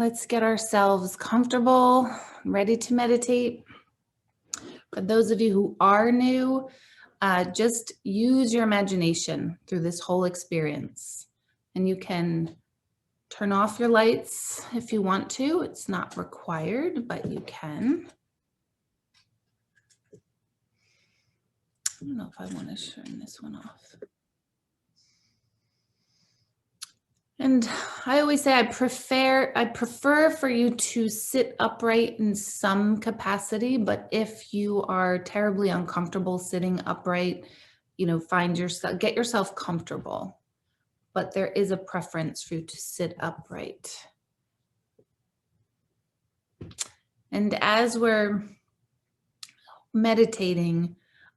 let's get ourselves comfortable, ready to meditate. For those of you who are new, just use your imagination through this whole experience. And you can turn off your lights if you want to. It's not required, but you can. I don't know if I want to turn this one off. And I always say I prefer for you to sit upright in some capacity, but if you are terribly uncomfortable sitting upright, get yourself comfortable. But there is a preference for you to sit upright. And as we're meditating,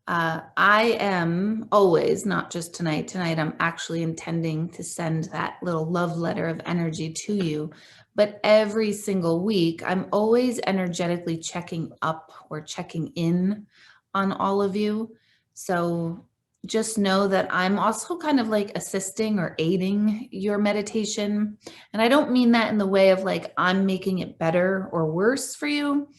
I am always, not just tonight, I'm actually intending to send that little love letter of energy to you. But every single week, I'm always energetically checking up or checking in on all of you. So just know that I'm also kind of like assisting or aiding your meditation. And I don't mean that in the way of like I'm making it better or worse for you.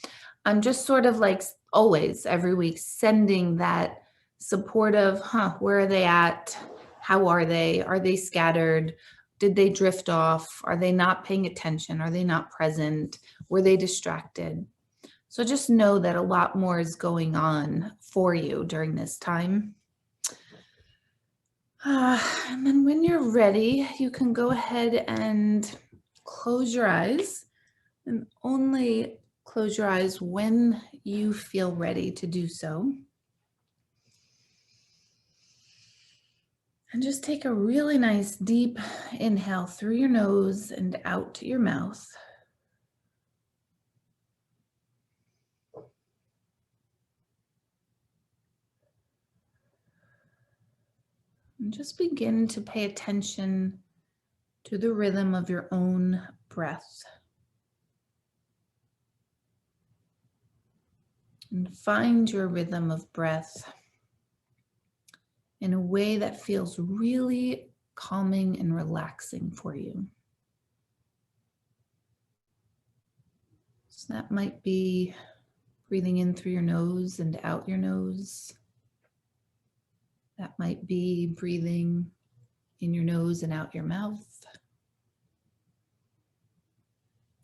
I'm just sort of like always every week sending that supportive, where are they at? How are they? Are they scattered? Did they drift off? Are they not paying attention? Are they not present? Were they distracted? So just know that a lot more is going on for you during this time. And then when you're ready, you can go ahead and close your eyes, and only close your eyes when you feel ready to do so. And just take a really nice deep inhale through your nose and out to your mouth. And just begin to pay attention to the rhythm of your own breath. And find your rhythm of breath in a way that feels really calming and relaxing for you. So that might be breathing in through your nose and out your nose. That might be breathing in your nose and out your mouth.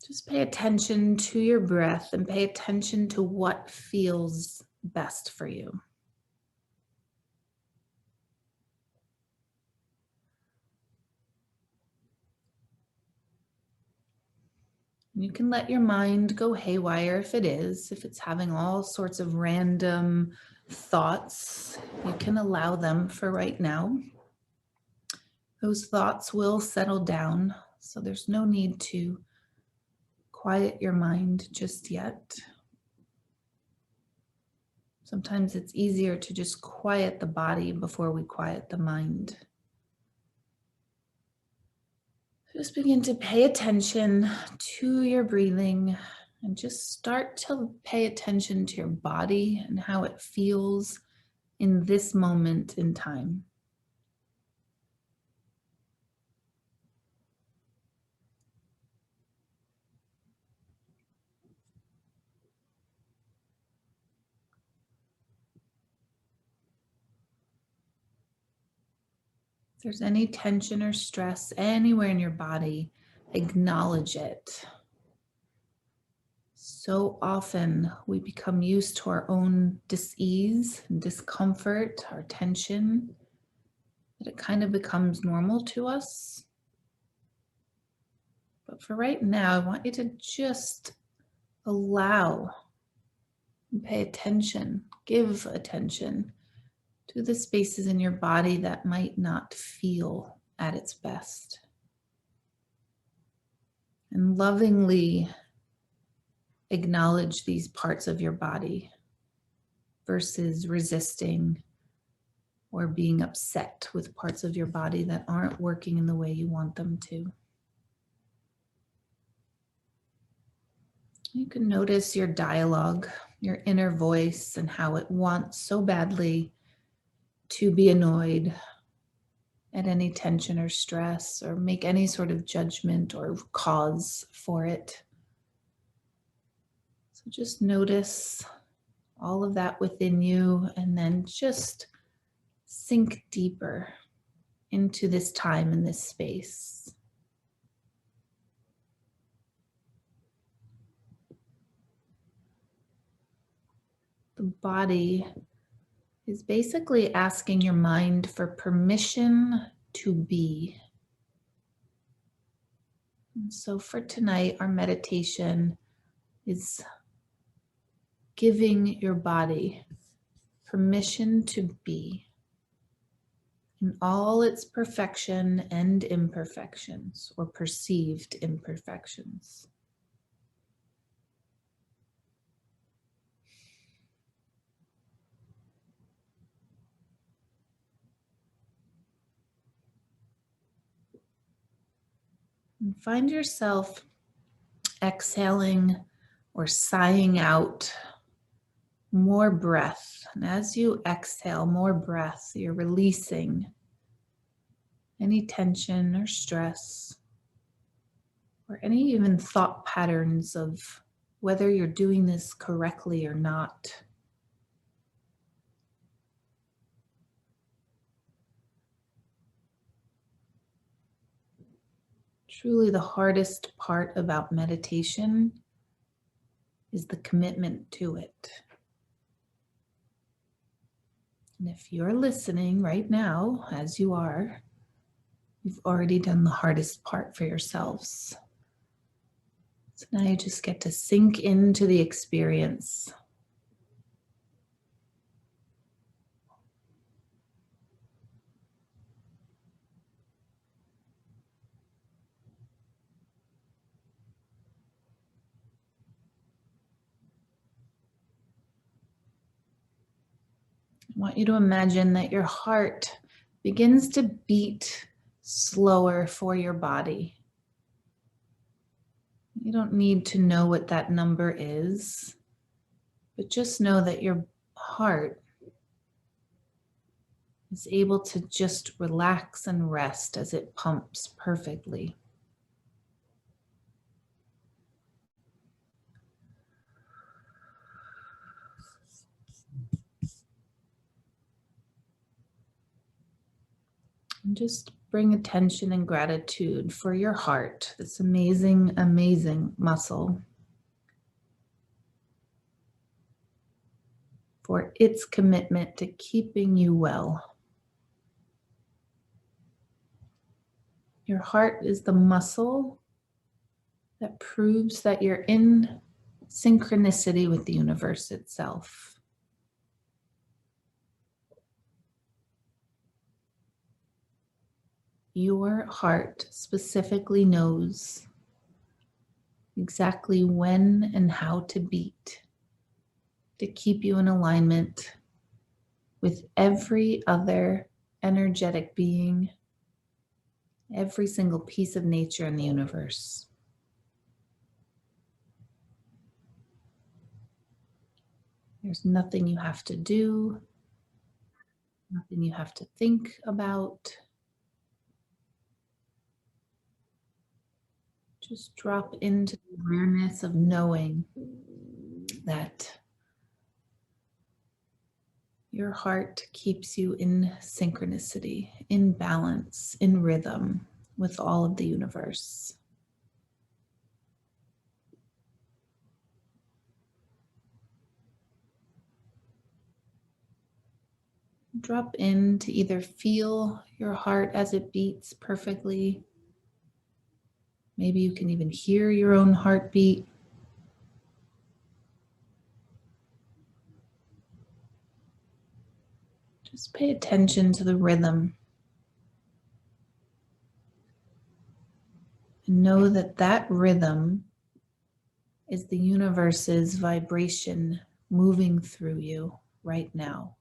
Just pay attention to your breath and pay attention to what feels best for you. You can let your mind go haywire if it's having all sorts of random thoughts. You can allow them for right now. Those thoughts will settle down, so there's no need to quiet your mind just yet. Sometimes it's easier to just quiet the body before we quiet the mind. Just begin to pay attention to your breathing and just start to pay attention to your body and how it feels in this moment in time. If there's any tension or stress anywhere in your body, acknowledge it. So often we become used to our own dis-ease and discomfort, our tension, that it kind of becomes normal to us. But for right now, I want you to just allow and pay attention, give attention to the spaces in your body that might not feel at its best. And lovingly acknowledge these parts of your body versus resisting or being upset with parts of your body that aren't working in the way you want them to. You can notice your dialogue, your inner voice, and how it wants so badly to be annoyed, at any tension or stress or make any sort of judgment or cause for it. So just notice all of that within you and then just sink deeper into this time and this space. The body is basically asking your mind for permission to be. And so for tonight, our meditation is giving your body permission to be in all its perfection and imperfections, or perceived imperfections. And find yourself exhaling or sighing out more breath. And as you exhale more breath, you're releasing any tension or stress or any even thought patterns of whether you're doing this correctly or not. Truly, the hardest part about meditation is the commitment to it. And if you're listening right now, as you are, you've already done the hardest part for yourselves. So now you just get to sink into the experience. I want you to imagine that your heart begins to beat slower for your body. You don't need to know what that number is, but just know that your heart is able to just relax and rest as it pumps perfectly. And just bring attention and gratitude for your heart, this amazing, amazing muscle, for its commitment to keeping you well. Your heart is the muscle that proves that you're in synchronicity with the universe itself. Your heart specifically knows exactly when and how to beat to keep you in alignment with every other energetic being, every single piece of nature in the universe. There's nothing you have to do, nothing you have to think about. Just drop into the awareness of knowing that your heart keeps you in synchronicity, in balance, in rhythm with all of the universe. Drop in to either feel your heart as it beats perfectly. Maybe you can even hear your own heartbeat. Just pay attention to the rhythm. And know that that rhythm is the universe's vibration moving through you right now.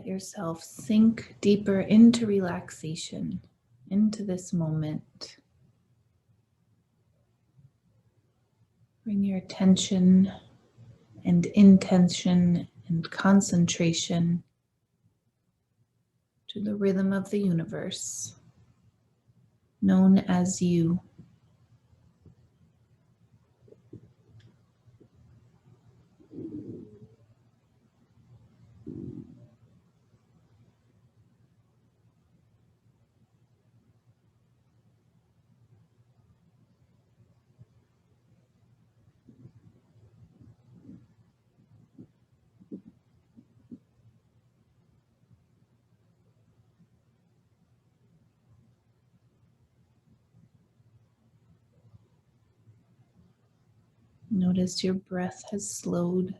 Let yourself sink deeper into relaxation, into this moment. Bring your attention and intention and concentration to the rhythm of the universe, known as you. Notice your breath has slowed.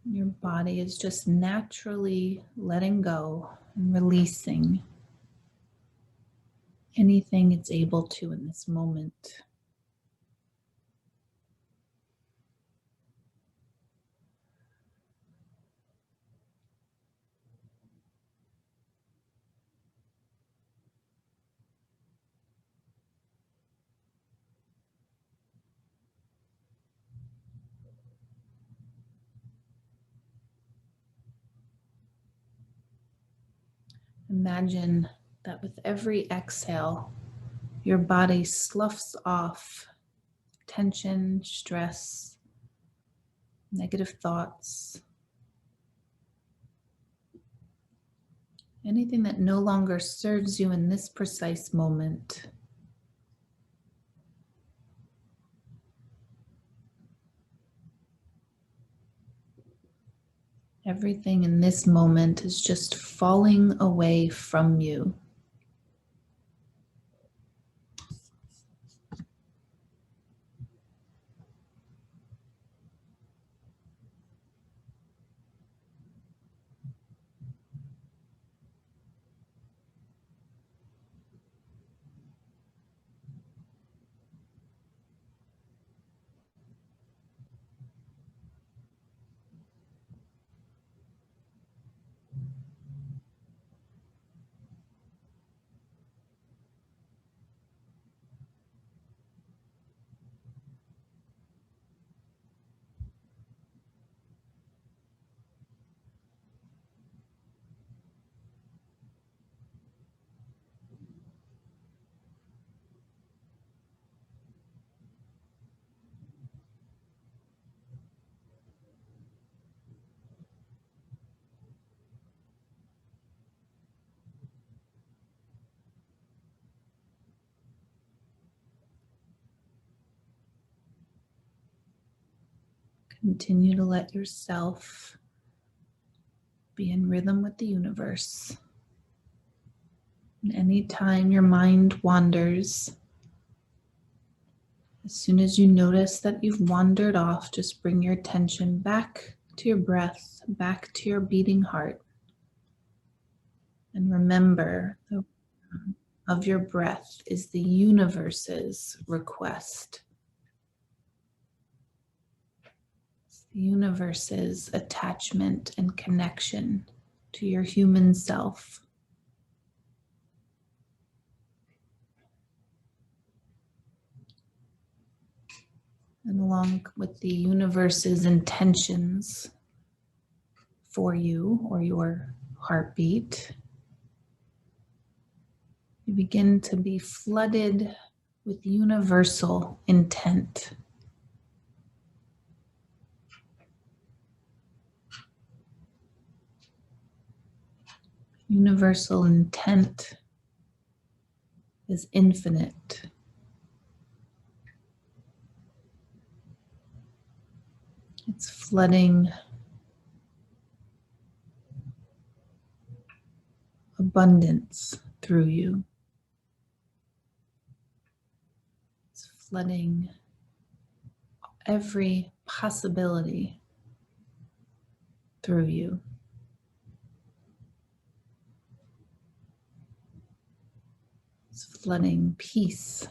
Your body is just naturally letting go and releasing anything it's able to in this moment. Imagine that with every exhale, your body sloughs off tension, stress, negative thoughts, anything that no longer serves you in this precise moment. Everything in this moment is just falling away from you. Continue to let yourself be in rhythm with the universe. And anytime your mind wanders, as soon as you notice that you've wandered off, just bring your attention back to your breath, back to your beating heart. And remember, the rhythm of your breath is the universe's request. It's the universe's attachment and connection to your human self. And along with the universe's intentions for you or your heartbeat, you begin to be flooded with universal intent. Universal intent is infinite. It's flooding abundance through you. It's flooding every possibility through you. It's flooding peace,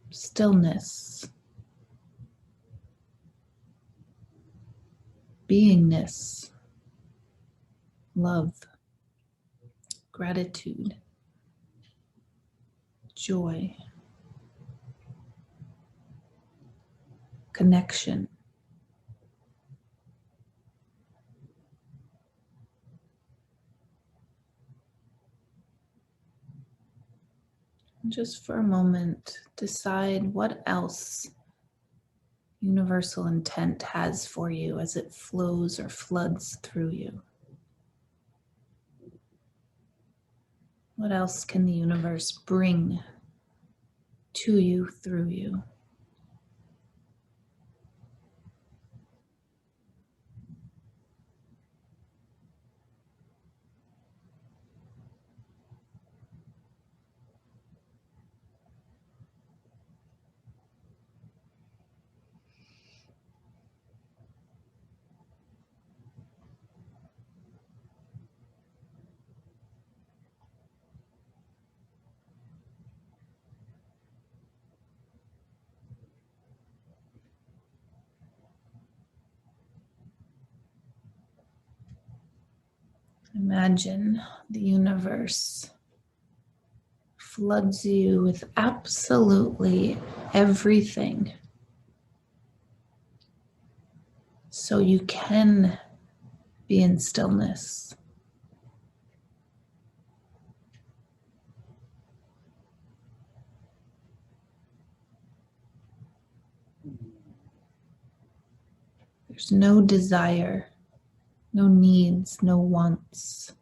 stillness, beingness, love, gratitude, joy, connection. Just for a moment, decide what else universal intent has for you as it flows or floods through you. What else can the universe bring to you, through you? Imagine the universe floods you with absolutely everything so you can be in stillness. There's no desire, no needs, no wants,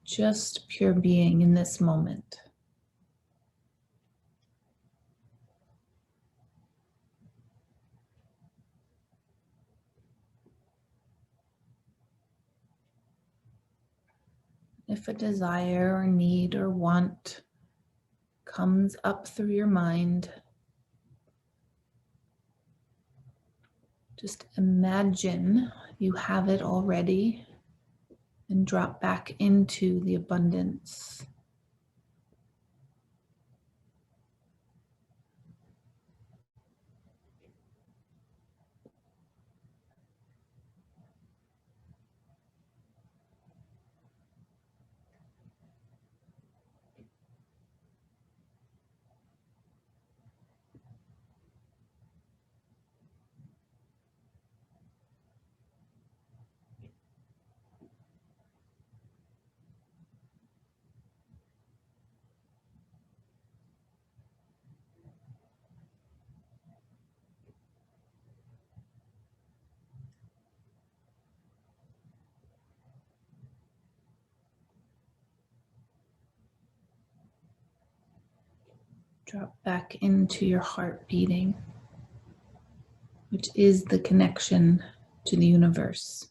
just pure being in this moment. If a desire or need or want comes up through your mind, just imagine you have it already and drop back into the abundance. Drop back into your heart beating, which is the connection to the universe.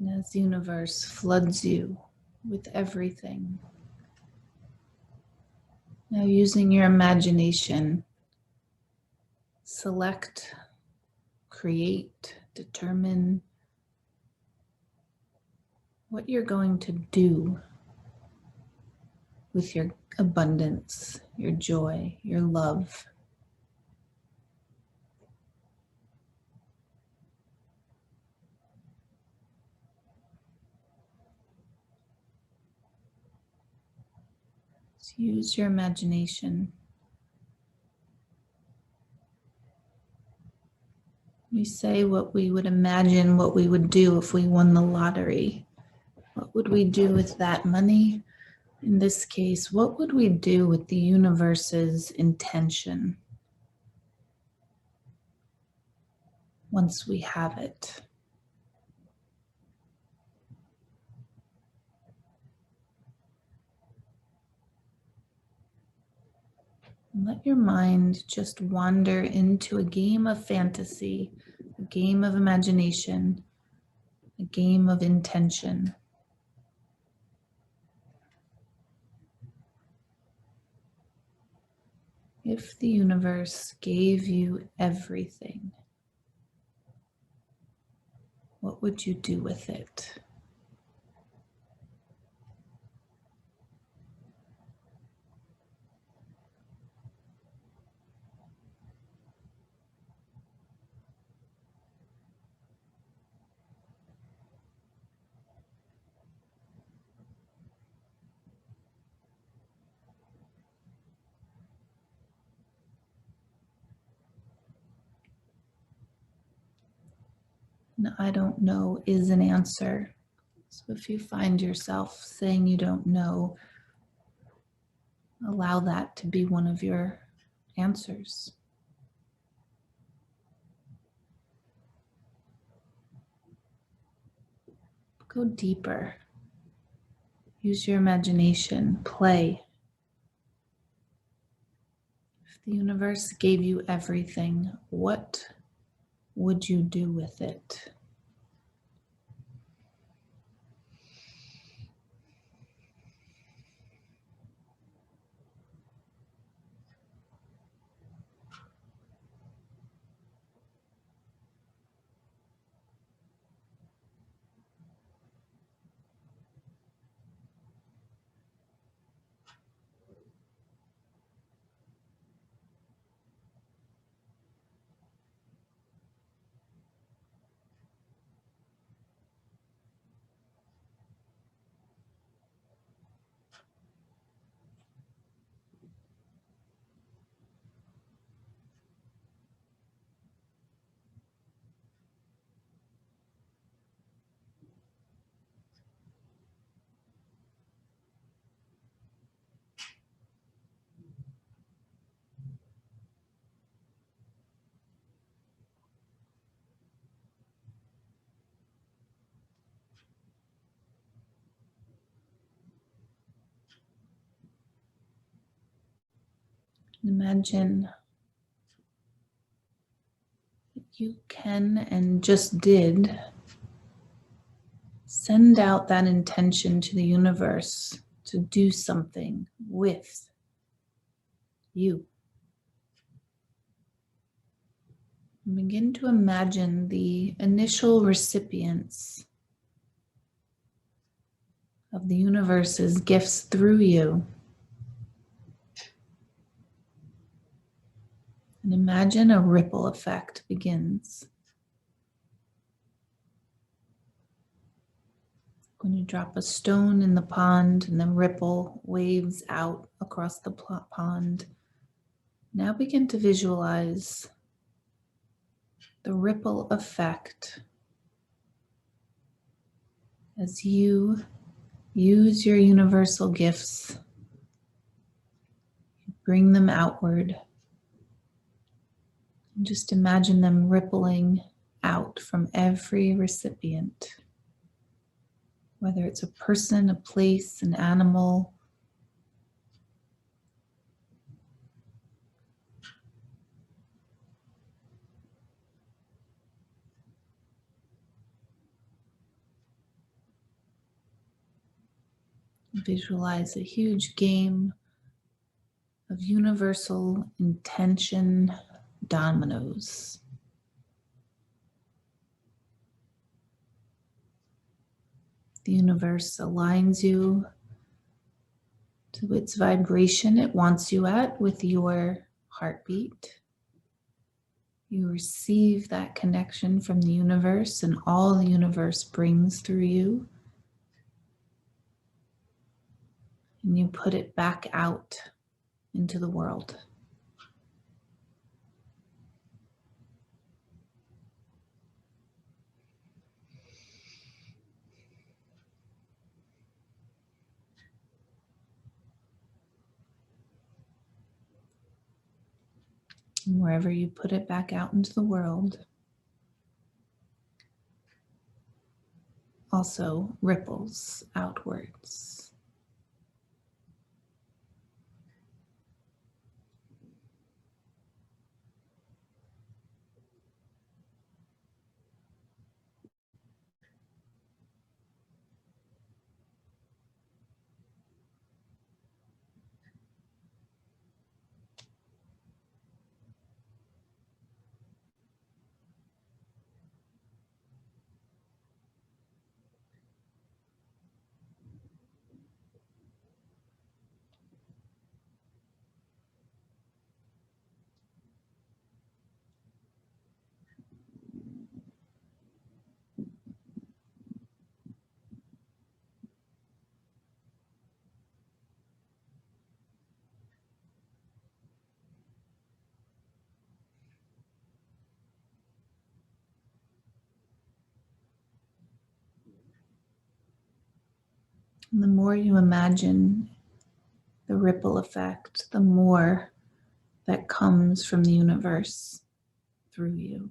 And as the universe floods you with everything, now using your imagination, select, create, determine what you're going to do with your abundance, your joy, your love. So use your imagination. We say what we would imagine, what we would do if we won the lottery. What would we do with that money? In this case, what would we do with the universe's intention once we have it? Let your mind just wander into a game of fantasy, a game of imagination, a game of intention. If the universe gave you everything, what would you do with it? And I don't know is an answer. So if you find yourself saying you don't know, allow that to be one of your answers. Go deeper. Use your imagination. Play. If the universe gave you everything, what would you do with it? Imagine that you can and just did send out that intention to the universe to do something with you. And begin to imagine the initial recipients of the universe's gifts through you. And imagine a ripple effect begins. When you drop a stone in the pond and the ripple waves out across the pond, now begin to visualize the ripple effect as you use your universal gifts, bring them outward, and just imagine them rippling out from every recipient. Whether it's a person, a place, an animal. Visualize a huge game of universal intention dominoes. The universe aligns you to its vibration it wants you at with your heartbeat. You receive that connection from the universe and all the universe brings through you. And you put it back out into the world. And wherever you put it back out into the world, also ripples outwards. And the more you imagine the ripple effect, the more that comes from the universe through you.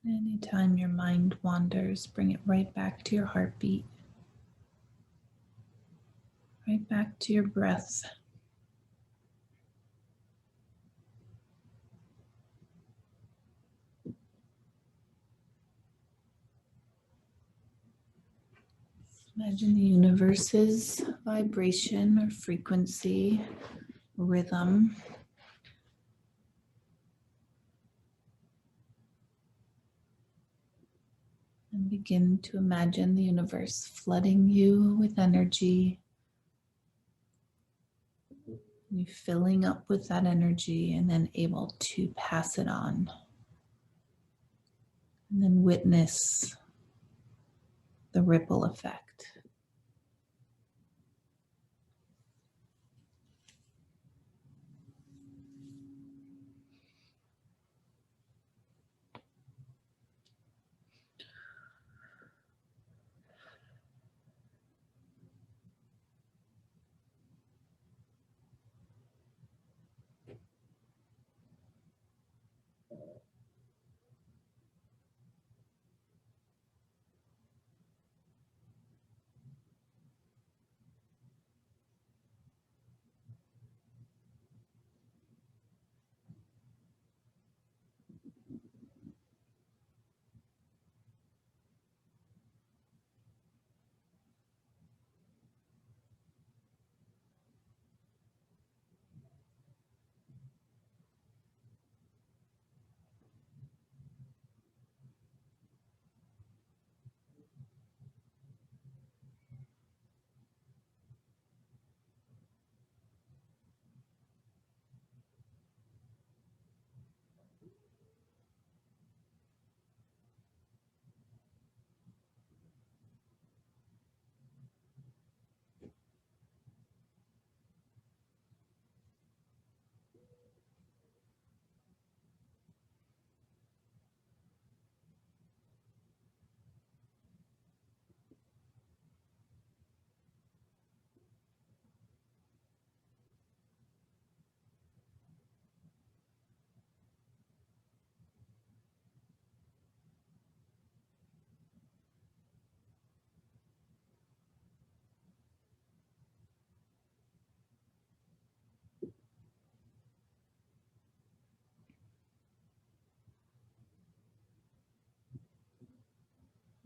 Anytime your mind wanders, bring it right back to your heartbeat, right back to your breath. Imagine the universe's vibration or frequency, rhythm. And begin to imagine the universe flooding you with energy, you filling up with that energy and then able to pass it on. And then witness the ripple effect.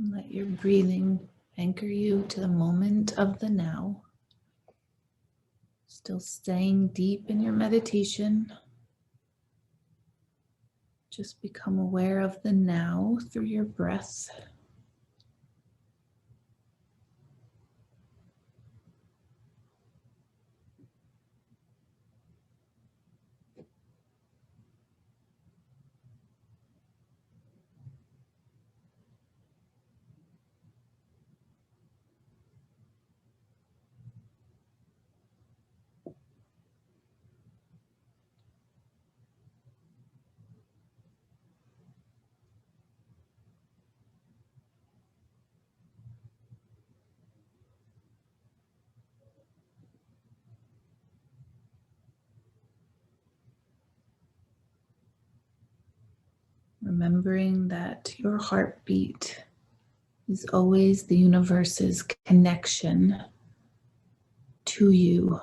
And let your breathing anchor you to the moment of the now. Still staying deep in your meditation. Just become aware of the now through your breath. Remembering that your heartbeat is always the universe's connection to you.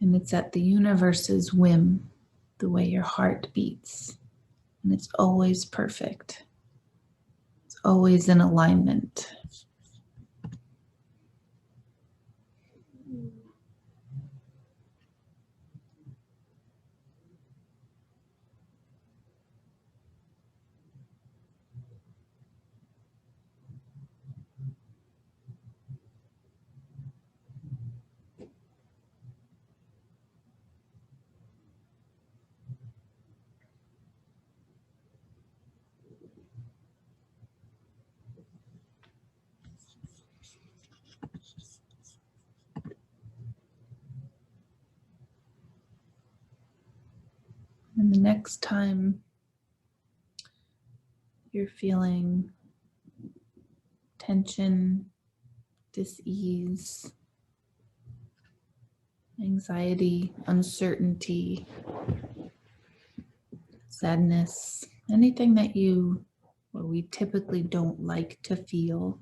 And it's at the universe's whim, the way your heart beats. And it's always perfect. It's always in alignment. And the next time you're feeling tension, dis-ease, anxiety, uncertainty, sadness, anything that we typically don't like to feel,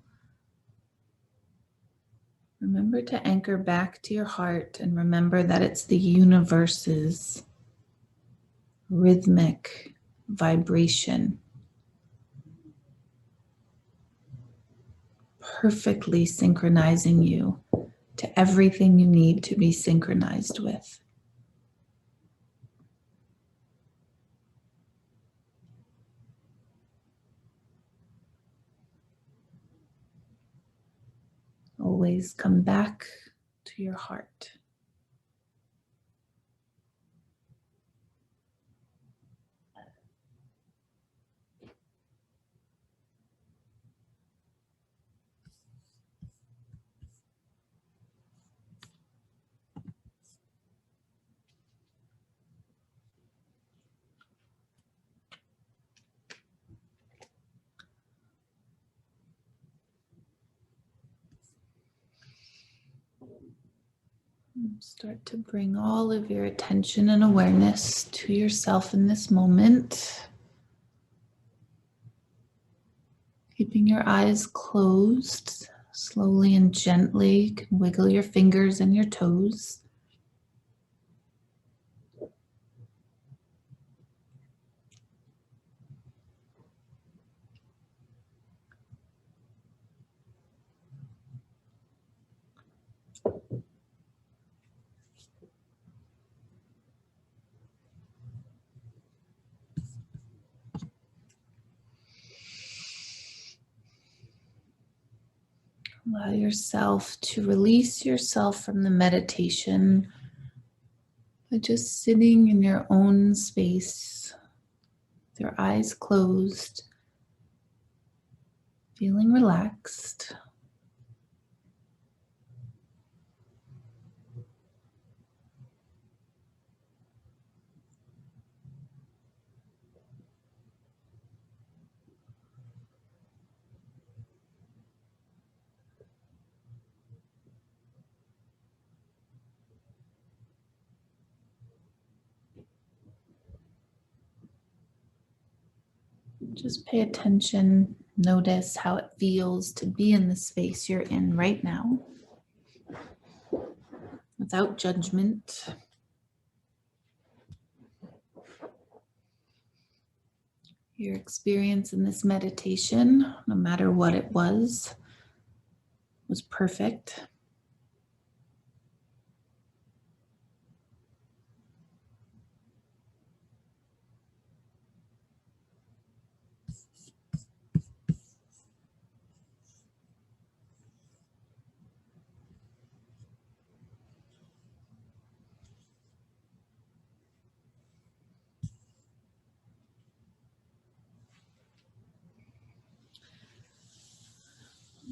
remember to anchor back to your heart and remember that it's the universe's rhythmic vibration, perfectly synchronizing you to everything you need to be synchronized with. Always come back to your heart. Start to bring all of your attention and awareness to yourself in this moment. Keeping your eyes closed, slowly and gently, you can wiggle your fingers and your toes. Allow yourself to release yourself from the meditation by just sitting in your own space, with your eyes closed, feeling relaxed. Just pay attention, notice how it feels to be in the space you're in right now, without judgment. Your experience in this meditation, no matter what it was perfect.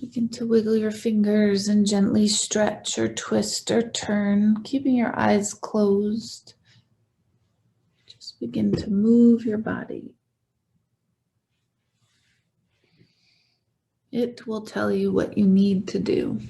Begin to wiggle your fingers and gently stretch or twist or turn, keeping your eyes closed. Just begin to move your body. It will tell you what you need to do.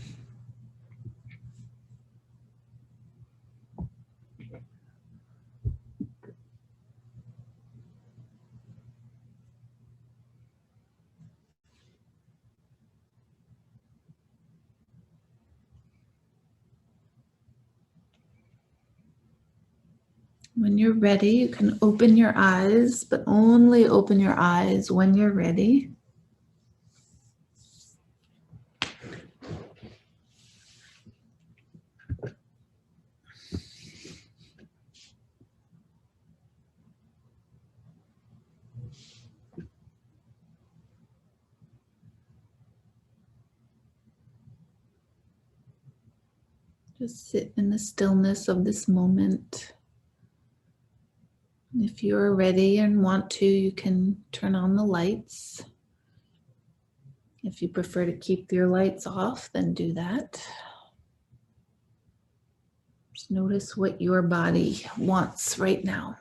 When you're ready, you can open your eyes, but only open your eyes when you're ready. Just sit in the stillness of this moment. If you are ready and want to, you can turn on the lights. If you prefer to keep your lights off, then do that. Just notice what your body wants right now.